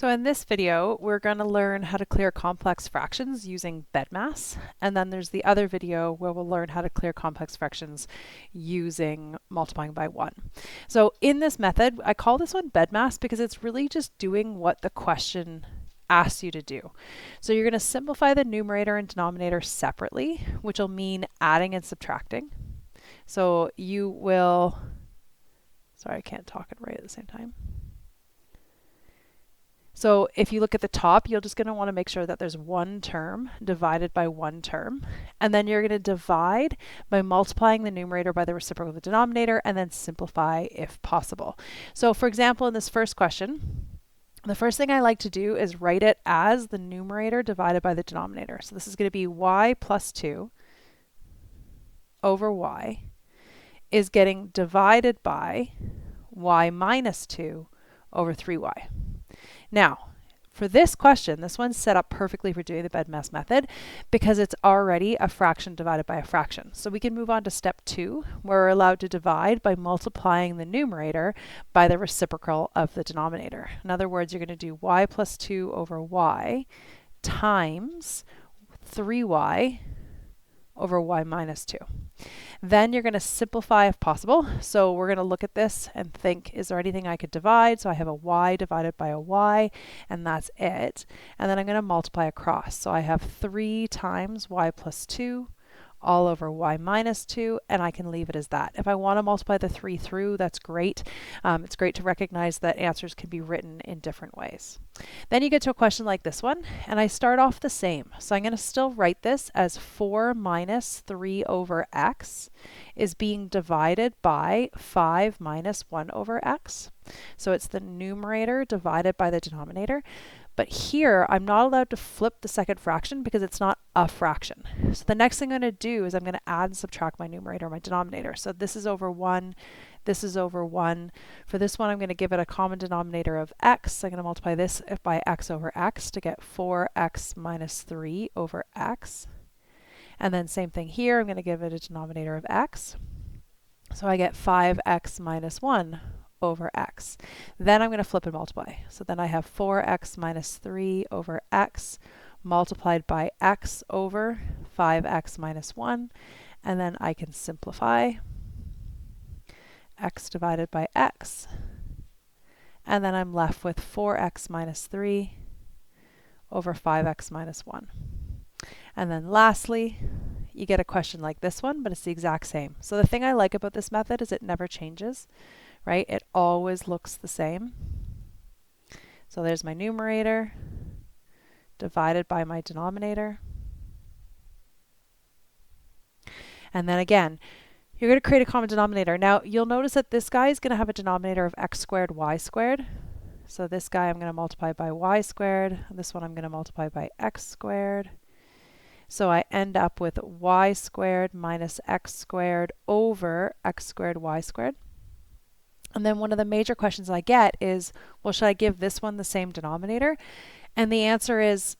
So in this video, we're going to learn how to clear complex fractions using BEDMAS. And then there's the other video where we'll learn how to clear complex fractions using multiplying by 1. So in this method, I call this one BEDMAS because it's really just doing what the question asks you to do. So you're going to simplify the numerator and denominator separately, which will mean adding and subtracting. So you will, sorry, I can't talk and write at the same time. So if you look at the top, you're just going to want to make sure that there's one term divided by one term. And then you're going to divide by multiplying the numerator by the reciprocal of the denominator and then simplify if possible. So for example, in this first question, the first thing I like to do is write it as the numerator divided by the denominator. So this is going to be y plus 2 over y is getting divided by y minus 2 over 3y. Now, for this question, this one's set up perfectly for doing the BEDMAS method because it's already a fraction divided by a fraction. So we can move on to step 2, where we're allowed to divide by multiplying the numerator by the reciprocal of the denominator. In other words, you're going to do y plus 2 over y times 3y over y minus 2. Then you're going to simplify if possible. So we're going to look at this and think, is there anything I could divide? So I have a y divided by a y, and that's it. And then I'm going to multiply across. So I have 3 times y plus 2 all over y minus 2, and I can leave it as that. If I want to multiply the 3 through, that's great. It's great to recognize that answers can be written in different ways. Then you get to a question like this one, and I start off the same. So I'm going to still write this as 4 minus 3 over x is being divided by 5 minus 1 over x. So it's the numerator divided by the denominator. But here, I'm not allowed to flip the second fraction because it's not a fraction. So the next thing I'm going to do is I'm going to add and subtract my numerator and my denominator. So this is over 1, this is over 1. For this one, I'm going to give it a common denominator of x. I'm going to multiply this by x over x to get 4x minus 3 over x. And then same thing here, I'm going to give it a denominator of x. So I get 5x minus 1 over x. Then I'm going to flip and multiply. So then I have 4x minus 3 over x multiplied by x over 5x minus 1. And then I can simplify x divided by x. And then I'm left with 4x minus 3 over 5x minus 1. And then lastly, you get a question like this one, but it's the exact same. So the thing I like about this method is it never changes. Right? It always looks the same. So there's my numerator divided by my denominator. And then again, you're going to create a common denominator. Now, you'll notice that this guy is going to have a denominator of x squared, y squared. So this guy I'm going to multiply by y squared. This one I'm going to multiply by x squared. So I end up with y squared minus x squared over x squared, y squared. And then one of the major questions I get is, well, should I give this one the same denominator? And the answer is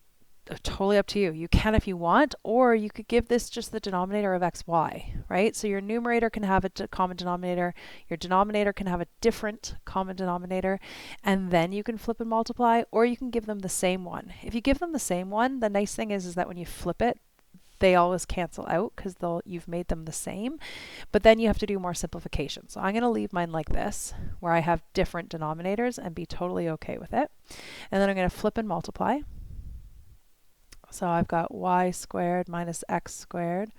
totally up to you. You can if you want, or you could give this just the denominator of xy, right? So your numerator can have a common denominator, your denominator can have a different common denominator, and then you can flip and multiply, or you can give them the same one. If you give them the same one, the nice thing is that when you flip it, they always cancel out because you've made them the same, but then you have to do more simplification. So I'm going to leave mine like this, where I have different denominators and be totally okay with it. And then I'm going to flip and multiply. So I've got y squared minus x squared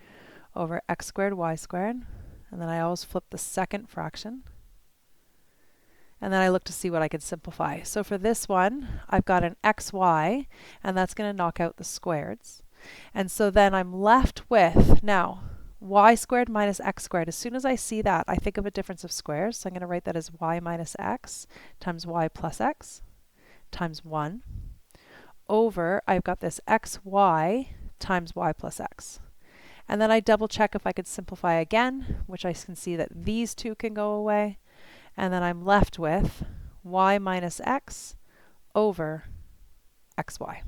over x squared, y squared. And then I always flip the second fraction. And then I look to see what I can simplify. So for this one, I've got an xy, and that's going to knock out the squareds. And so then I'm left with, now, y squared minus x squared. As soon as I see that, I think of a difference of squares. So I'm going to write that as y minus x times y plus x times 1 over, I've got this xy times y plus x. And then I double check if I could simplify again, which I can see that these two can go away. And then I'm left with y minus x over xy.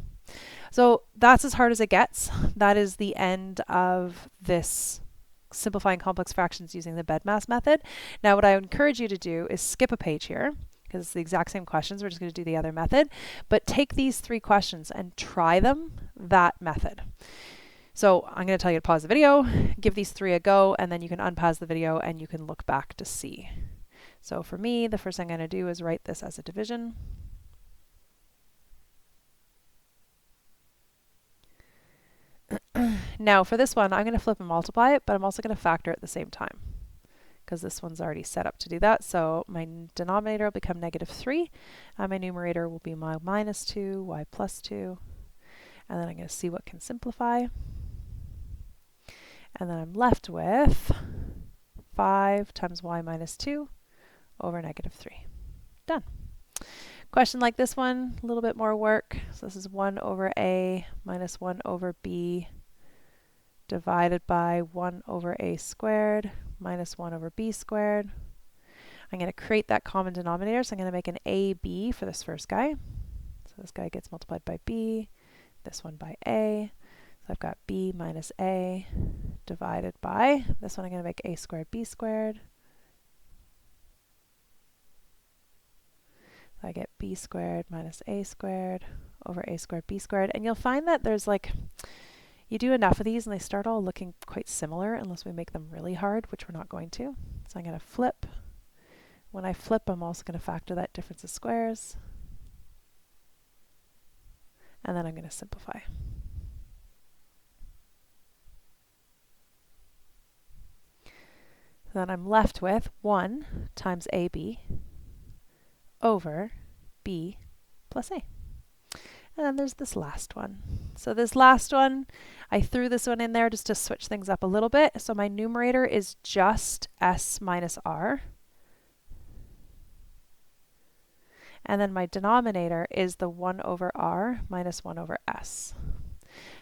So that's as hard as it gets. That is the end of this simplifying complex fractions using the BEDMAS method. Now what I encourage you to do is skip a page here, because it's the exact same questions. We're just going to do the other method. But take these 3 questions and try them that method. So I'm going to tell you to pause the video, give these 3 a go, and then you can unpause the video and you can look back to see. So for me, the first thing I'm going to do is write this as a division. Now for this one, I'm going to flip and multiply it, but I'm also going to factor at the same time because this one's already set up to do that. So my denominator will become -3, and my numerator will be my -2, y plus 2, and then I'm going to see what can simplify. And then I'm left with 5 times y minus 2 over -3. Done. Question like this one, a little bit more work. So this is 1 over a minus 1 over b divided by 1 over a squared minus 1 over b squared. I'm going to create that common denominator, so I'm going to make an ab for this first guy. So this guy gets multiplied by b, this one by a. So I've got b minus a divided by, this one I'm going to make a squared b squared. So I get b squared minus a squared over a squared b squared. And you'll find that there's like, you do enough of these and they start all looking quite similar unless we make them really hard, which we're not going to. So I'm going to flip. When I flip, I'm also going to factor that difference of squares. And then I'm going to simplify. Then I'm left with 1 times AB over B plus A. And then there's this last one. So this last one, I threw this one in there just to switch things up a little bit. So my numerator is just S minus R. And then my denominator is the 1 over R minus 1 over S.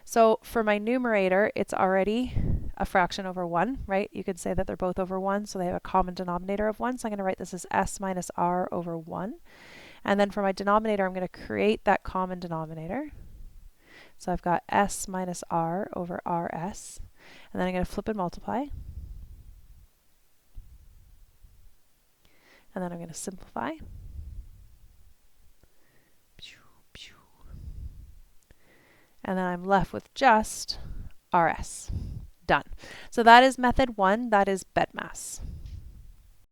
So for my numerator, it's already a fraction over 1, right? You could say that they're both over 1, so they have a common denominator of 1. So I'm going to write this as S minus R over 1. And then for my denominator, I'm going to create that common denominator. So I've got S minus R over RS. And then I'm going to flip and multiply. And then I'm going to simplify. And then I'm left with just RS. Done. So that is method 1, that is BEDMAS.